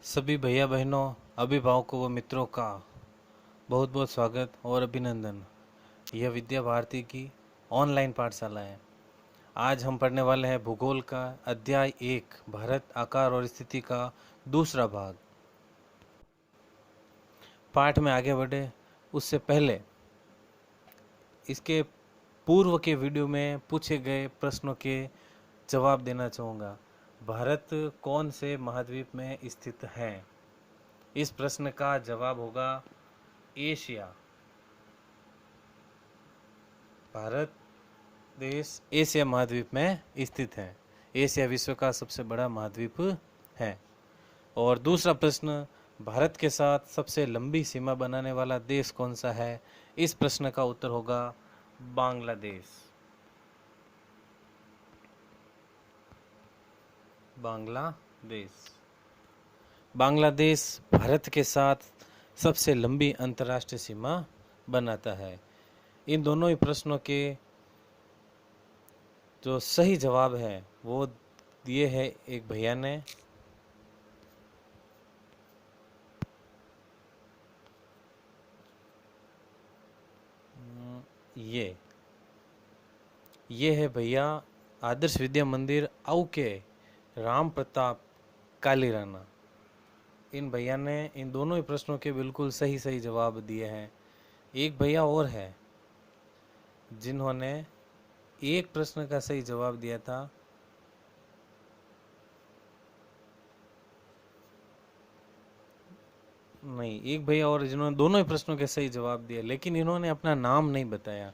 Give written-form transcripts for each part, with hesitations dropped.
सभी भैया बहनों, अभिभावकों व मित्रों का बहुत बहुत स्वागत और अभिनंदन। यह विद्या भारती की ऑनलाइन पाठशाला है। आज हम पढ़ने वाले हैं भूगोल का अध्याय 1 भारत आकार और स्थिति का दूसरा भाग। पाठ में आगे बढ़े उससे पहले इसके पूर्व के वीडियो में पूछे गए प्रश्नों के जवाब देना चाहूँगा। भारत कौन से महाद्वीप में स्थित है? इस प्रश्न का जवाब होगा एशिया। भारत देश एशिया महाद्वीप में स्थित है। एशिया विश्व का सबसे बड़ा महाद्वीप है। और दूसरा प्रश्न, भारत के साथ सबसे लंबी सीमा बनाने वाला देश कौन सा है? इस प्रश्न का उत्तर होगा बांग्लादेश। बांग्लादेश भारत के साथ सबसे लंबी अंतर्राष्ट्रीय सीमा बनाता है। इन दोनों ही प्रश्नों के जो सही जवाब है वो दिए है एक भैया ने। ये है भैया आदर्श विद्या मंदिर आउ के राम प्रताप कालीराना। इन भैया ने इन दोनों ही प्रश्नों के बिल्कुल सही सही जवाब दिए हैं। एक भैया और है जिन्होंने एक प्रश्न का सही जवाब दिया था। नहीं, एक भैया और जिन्होंने दोनों ही प्रश्नों के सही जवाब दिए, लेकिन इन्होंने अपना नाम नहीं बताया।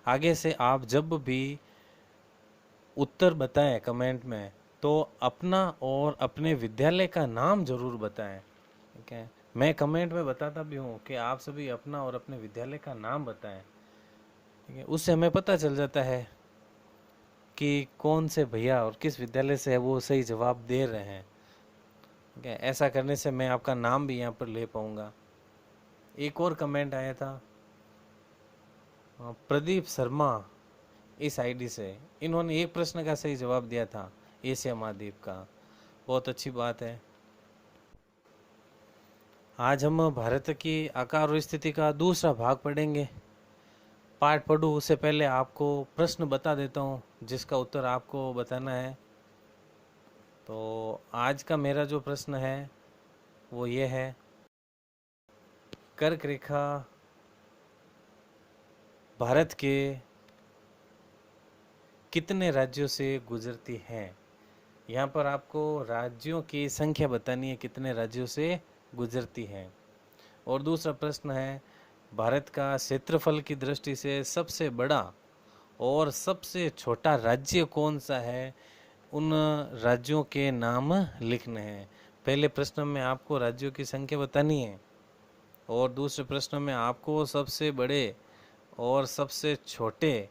आगे से आप जब भी उत्तर बताएं कमेंट में तो अपना और अपने विद्यालय का नाम जरूर बताएं। ठीक है, मैं कमेंट में बताता भी हूँ कि आप सभी अपना और अपने विद्यालय का नाम बताएं। ठीक है, उससे हमें पता चल जाता है कि कौन से भैया और किस विद्यालय से वो सही जवाब दे रहे हैं। ठीक है, ऐसा करने से मैं आपका नाम भी यहाँ पर ले पाऊँगा। एक और कमेंट आया था प्रदीप शर्मा इस आईडी से। इन्होंने एक प्रश्न का सही जवाब दिया था एशिया महाद्वीप का। बहुत अच्छी बात है। आज हम भारत की आकार और स्थिति का दूसरा भाग पढ़ेंगे। पाठ पढ़ूँ उससे पहले आपको प्रश्न बता देता हूँ जिसका उत्तर आपको बताना है। तो आज का मेरा जो प्रश्न है वो ये है, कर्क रेखा भारत के कितने राज्यों से गुजरती है? यहाँ पर आपको राज्यों की संख्या बतानी है, कितने राज्यों से गुजरती है। और दूसरा प्रश्न है, भारत का क्षेत्रफल की दृष्टि से सबसे बड़ा और सबसे छोटा राज्य कौन सा है? उन राज्यों के नाम लिखने हैं। पहले प्रश्न में आपको राज्यों की संख्या बतानी है और दूसरे प्रश्न में आपको सबसे बड़े और सबसे छोटे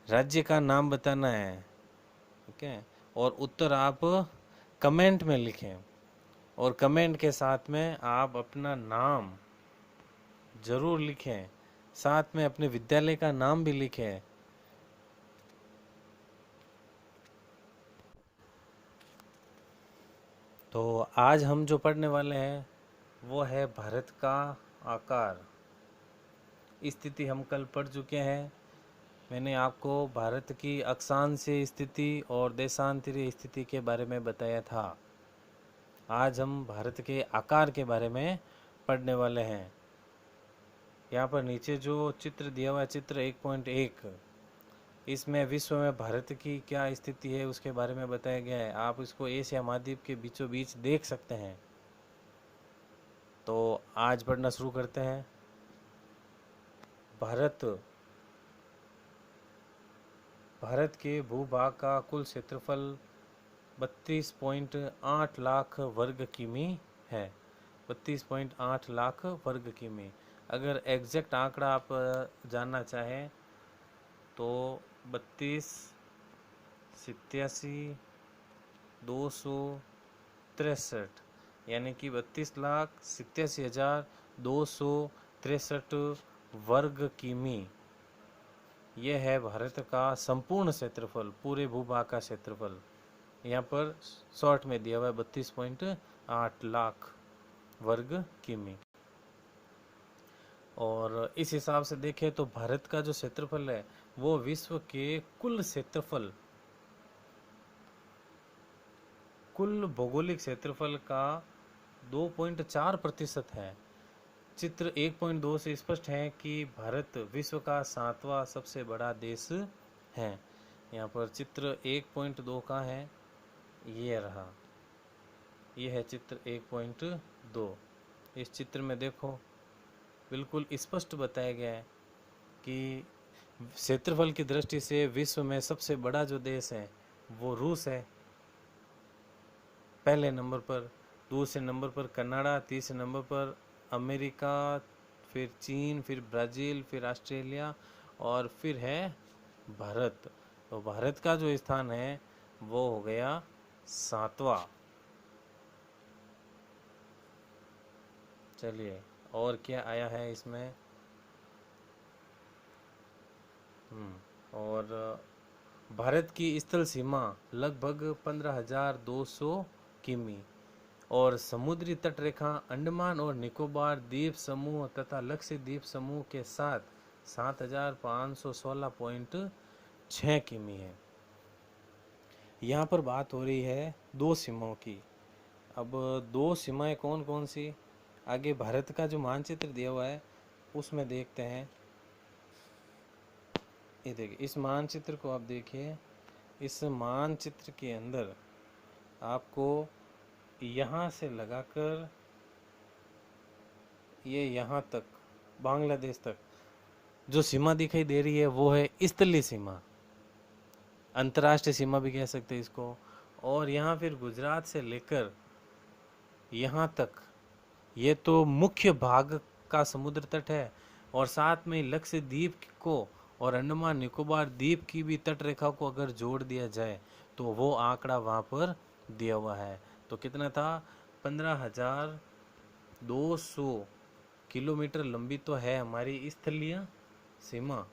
राज्य का नाम बताना है। ठीक है, और उत्तर आप कमेंट में लिखें और कमेंट के साथ में आप अपना नाम जरूर लिखें, साथ में अपने विद्यालय का नाम भी लिखें। तो आज हम जो पढ़ने वाले हैं वो है भारत का आकार। स्थिति हम कल पढ़ चुके हैं। मैंने आपको भारत की अक्षांशीय स्थिति और देशांतरीय स्थिति के बारे में बताया था। आज हम भारत के आकार के बारे में पढ़ने वाले हैं। यहाँ पर नीचे जो चित्र दिया हुआ है, चित्र 1.1, इसमें विश्व में भारत की क्या स्थिति है उसके बारे में बताया गया है। आप इसको एशिया महाद्वीप के बीचों बीच देख सकते हैं। तो आज पढ़ना शुरू करते हैं। भारत के भूभाग का कुल क्षेत्रफल 32.8 लाख वर्ग किमी है। 32.8 लाख वर्ग किमी। अगर एग्जैक्ट आंकड़ा आप जानना चाहें तो 32,87,263, यानी कि 32,87,263 वर्ग किमी। यह है भारत का संपूर्ण क्षेत्रफल, पूरे भूभाग का क्षेत्रफल। यहाँ पर शॉर्ट में दिया हुआ है 32.8 लाख वर्ग किमी। और इस हिसाब से देखें तो भारत का जो क्षेत्रफल है वो विश्व के कुल भौगोलिक क्षेत्रफल का 2.4% है। चित्र 1.2 से स्पष्ट है कि भारत विश्व का 7वां सबसे बड़ा देश है। यहाँ पर चित्र 1.2 का है, ये रहा, ये है चित्र 1.2। इस चित्र में देखो बिल्कुल स्पष्ट बताया गया है कि क्षेत्रफल की दृष्टि से विश्व में सबसे बड़ा जो देश है वो रूस है पहले नंबर पर, दूसरे नंबर पर कनाडा, तीसरे नंबर पर अमेरिका, फिर चीन, फिर ब्राज़ील, फिर ऑस्ट्रेलिया और फिर है भारत। तो भारत का जो स्थान है वो हो गया 7वां। चलिए और क्या आया है इसमें। और भारत की स्थल सीमा लगभग 15,200 किमी और समुद्री तट रेखा अंडमान और निकोबार द्वीप समूह तथा लक्षद्वीप समूह के साथ 7,516.6 किमी है। यहाँ पर बात हो रही है दो सीमाओं की। अब दो सीमाएं कौन कौन सी, आगे भारत का जो मानचित्र दिया हुआ है उसमें देखते हैं। ये देखिए, इस मानचित्र को आप देखिए। इस मानचित्र के अंदर आपको यहाँ से लगाकर ये यहाँ तक बांग्लादेश तक जो सीमा दिखाई दे रही है वो है स्थलीय सीमा, अंतर्राष्ट्रीय सीमा भी कह सकते हैं इसको। और यहाँ फिर गुजरात से लेकर यहाँ तक ये तो मुख्य भाग का समुद्र तट है, और साथ में लक्षद्वीप को और अंडमान निकोबार द्वीप की भी तट रेखा को अगर जोड़ दिया जाए तो वो आंकड़ा वहाँ पर दिया हुआ है। तो कितना था, 15,200 किलोमीटर लंबी तो है हमारी स्थलीय सीमा,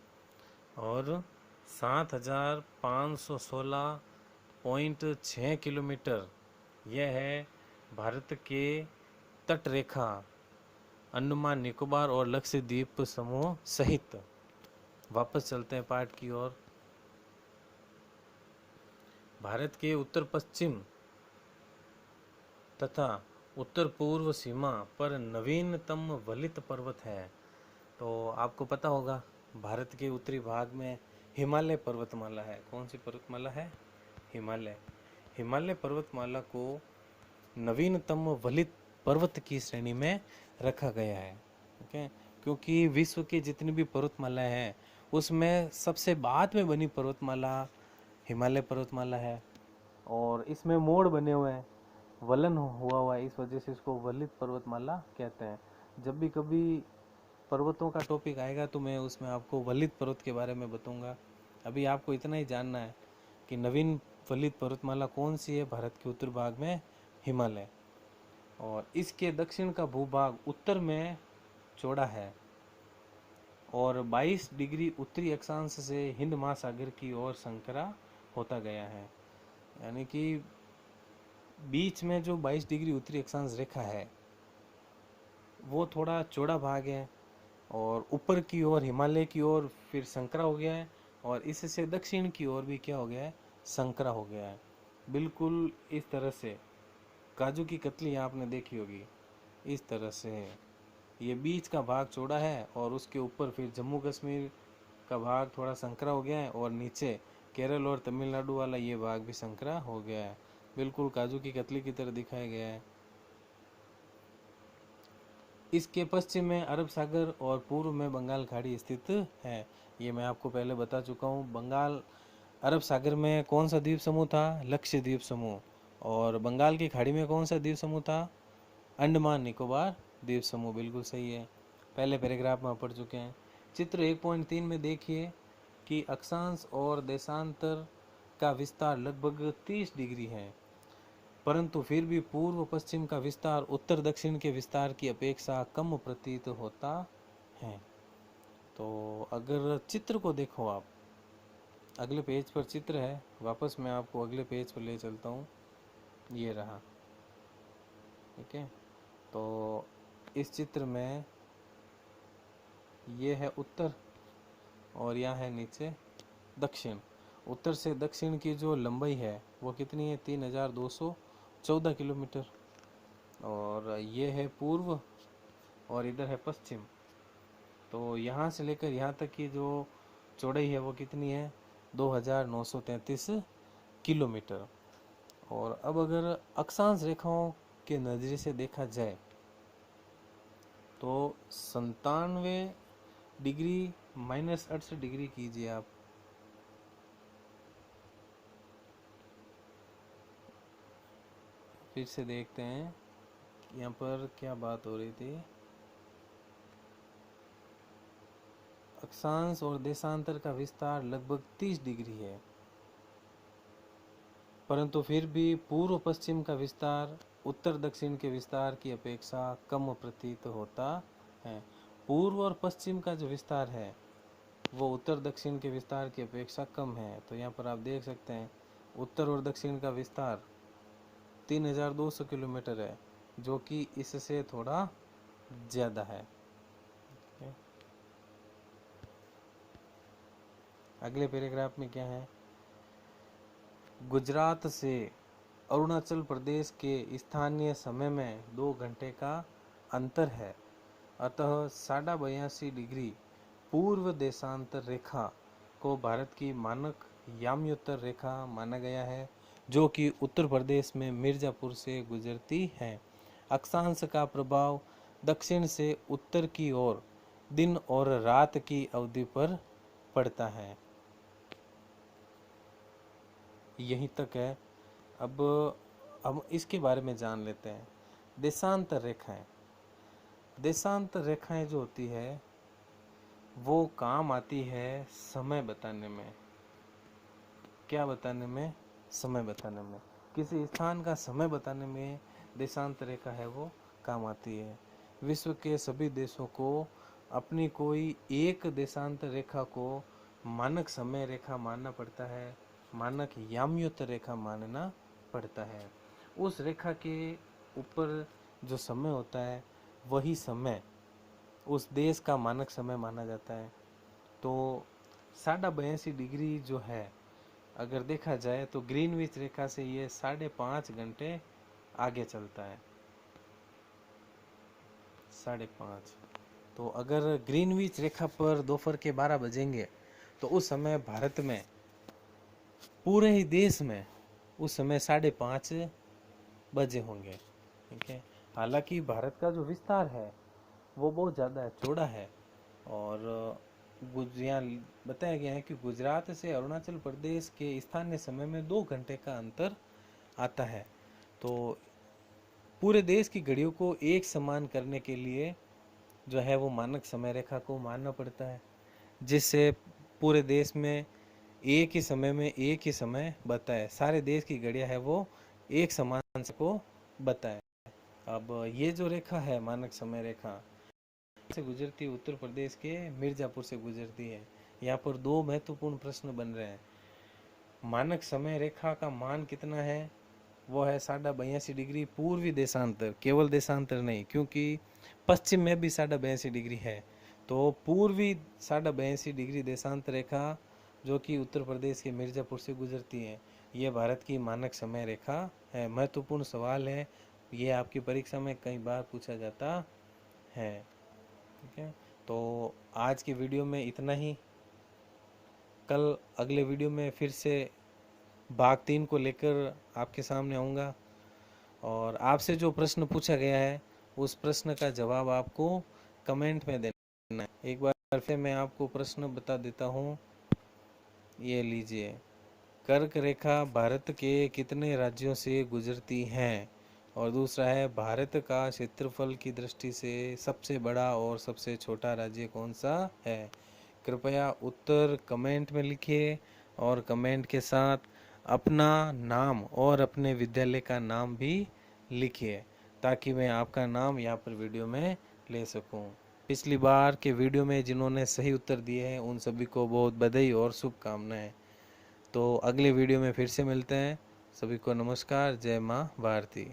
और 7,516.6 किलोमीटर यह है भारत के तट रेखा अंडमान निकोबार और लक्षद्वीप समूह सहित। वापस चलते हैं पाठ की ओर। भारत के उत्तर पश्चिम तथा उत्तर पूर्व सीमा पर नवीनतम वलित पर्वत है। तो आपको पता होगा भारत के उत्तरी भाग में हिमालय पर्वतमाला है। कौन सी पर्वतमाला है, हिमालय। हिमालय पर्वतमाला को नवीनतम वलित पर्वत की श्रेणी में रखा गया है। ओके, क्योंकि विश्व की जितनी भी पर्वतमालाएं हैं उसमें सबसे बाद में बनी पर्वतमाला हिमालय पर्वतमाला है, और इसमें मोड़ बने हुए हैं, वलन हुआ है, इस वजह से इसको वलित पर्वतमाला कहते हैं। जब भी कभी पर्वतों का टॉपिक आएगा तो मैं उसमें आपको वलित पर्वत के बारे में बताऊंगा। अभी आपको इतना ही जानना है कि नवीन वलित पर्वतमाला कौन सी है, भारत के उत्तर भाग में हिमालय। और इसके दक्षिण का भूभाग उत्तर में चौड़ा है और 22 डिग्री उत्तरी अक्षांश से हिंद महासागर की ओर संकरा होता गया है। यानी कि बीच में जो 22 डिग्री उत्तरी अक्षांश रेखा है वो थोड़ा चौड़ा भाग है, और ऊपर की ओर हिमालय की ओर फिर संकरा हो गया है, और इससे दक्षिण की ओर भी क्या हो गया है, संकरा हो गया है। बिल्कुल इस तरह से काजू की कतली आपने देखी होगी, इस तरह से ये बीच का भाग चौड़ा है और उसके ऊपर फिर जम्मू कश्मीर का भाग थोड़ा संकरा हो गया है, और नीचे केरल और तमिलनाडु वाला ये भाग भी संकरा हो गया है। बिल्कुल काजू की कतली की तरह दिखाया गया है। इसके पश्चिम में अरब सागर और पूर्व में बंगाल खाड़ी स्थित है। ये मैं आपको पहले बता चुका हूँ। बंगाल अरब सागर में कौन सा द्वीप समूह था, लक्षद्वीप समूह। और बंगाल की खाड़ी में कौन सा द्वीप समूह था, अंडमान निकोबार द्वीप समूह। बिल्कुल सही है, पहले पैराग्राफ में पढ़ चुके हैं। चित्र 1.3 में देखिए कि अक्षांश और देशांतर का विस्तार लगभग 30 डिग्री है, परंतु फिर भी पूर्व पश्चिम का विस्तार उत्तर दक्षिण के विस्तार की अपेक्षा कम प्रतीत होता है। तो अगर चित्र को देखो आप अगले पेज पर चित्र है, वापस मैं आपको अगले पेज पर ले चलता हूँ। ये रहा, ठीक है। तो इस चित्र में ये है उत्तर और यहाँ है नीचे दक्षिण। उत्तर से दक्षिण की जो लंबाई है वो कितनी है, 3214 किलोमीटर। और ये है पूर्व और इधर है पश्चिम। तो यहाँ से लेकर यहाँ तक की जो चौड़ाई है वो कितनी है, 2933 किलोमीटर। और अब अगर अक्षांश रेखाओं के नज़रिए से देखा जाए तो 97 डिग्री -68 डिग्री कीजिए आप। फिर से देखते हैं यहाँ पर क्या बात हो रही थी। अक्षांश और देशांतर का विस्तार लगभग 30 डिग्री है, परंतु फिर भी पूर्व पश्चिम का विस्तार उत्तर दक्षिण के विस्तार की अपेक्षा कम प्रतीत होता है। पूर्व और पश्चिम का जो विस्तार है वो उत्तर दक्षिण के विस्तार की अपेक्षा कम है। तो यहाँ पर आप देख सकते हैं उत्तर और दक्षिण का विस्तार 3200 किलोमीटर है, जो कि इससे थोड़ा ज़्यादा है। अगले पैराग्राफ में क्या है, गुजरात से अरुणाचल प्रदेश के स्थानीय समय में 2 घंटे का अंतर है, अतः 82.5 डिग्री पूर्व देशांतर रेखा को भारत की मानक याम्योत्तर रेखा माना गया है, जो कि उत्तर प्रदेश में मिर्जापुर से गुजरती है। अक्षांश का प्रभाव दक्षिण से उत्तर की ओर दिन और रात की अवधि पर पड़ता है। यहीं तक है। अब हम इसके बारे में जान लेते हैं। देशांतर रेखाएं, देशांतर रेखाएं जो होती है वो काम आती है समय बताने में। क्या बताने में, समय बताने में। किसी स्थान का समय बताने में देशांतर रेखा है वो काम आती है। विश्व के सभी देशों को अपनी कोई एक देशांतर रेखा को मानक समय रेखा मानना पड़ता है, मानक याम्योत्तर रेखा मानना पड़ता है। उस रेखा के ऊपर जो समय होता है वही समय उस देश का मानक समय माना जाता है। तो 82.5 डिग्री जो है, अगर देखा जाए तो ग्रीनविच रेखा से ये 5.5 घंटे आगे चलता है। 5.5। तो अगर ग्रीनविच रेखा पर दोपहर के 12 बजेंगे तो उस समय भारत में, पूरे ही देश में उस समय 5:30 बजे होंगे, ठीक है। हालांकि भारत का जो विस्तार है वो बहुत ज़्यादा चौड़ा है और यहाँ बताया गया है कि गुजरात से अरुणाचल प्रदेश के स्थानीय समय में 2 घंटे का अंतर आता है। तो पूरे देश की घड़ियों को एक समान करने के लिए जो है वो मानक समय रेखा को मानना पड़ता है, जिससे पूरे देश में एक ही समय में एक ही समय बताए, सारे देश की घड़ियां है वो एक समान को बताए। अब ये जो रेखा है मानक समय रेखा से गुजरती उत्तर प्रदेश के मिर्जापुर से गुजरती है। यहाँ पर 2 महत्वपूर्ण प्रश्न बन रहे हैं। मानक समय रेखा का मान कितना है, वो है 82.5 डिग्री पूर्वी देशांतर, केवल देशांतर नहीं, क्योंकि पश्चिम में भी 82.5 डिग्री है। तो पूर्वी 82.5 डिग्री देशांतर रेखा जो कि उत्तर प्रदेश के मिर्जापुर से गुजरती है, ये भारत की मानक समय रेखा है। महत्वपूर्ण सवाल है, ये आपकी परीक्षा में कई बार पूछा जाता है, ठीक है। तो आज की वीडियो में इतना ही। कल अगले वीडियो में फिर से भाग 3 को लेकर आपके सामने आऊँगा और आपसे जो प्रश्न पूछा गया है उस प्रश्न का जवाब आपको कमेंट में देना है। एक बार फिर मैं आपको प्रश्न बता देता हूँ, ये लीजिए। कर्क रेखा भारत के कितने राज्यों से गुजरती हैं? और दूसरा है, भारत का क्षेत्रफल की दृष्टि से सबसे बड़ा और सबसे छोटा राज्य कौन सा है? कृपया उत्तर कमेंट में लिखिए और कमेंट के साथ अपना नाम और अपने विद्यालय का नाम भी लिखिए, ताकि मैं आपका नाम यहाँ पर वीडियो में ले सकूँ। पिछली बार के वीडियो में जिन्होंने सही उत्तर दिए हैं उन सभी को बहुत बधाई और शुभकामनाएं। तो अगले वीडियो में फिर से मिलते हैं। सभी को नमस्कार। जय माँ भारती।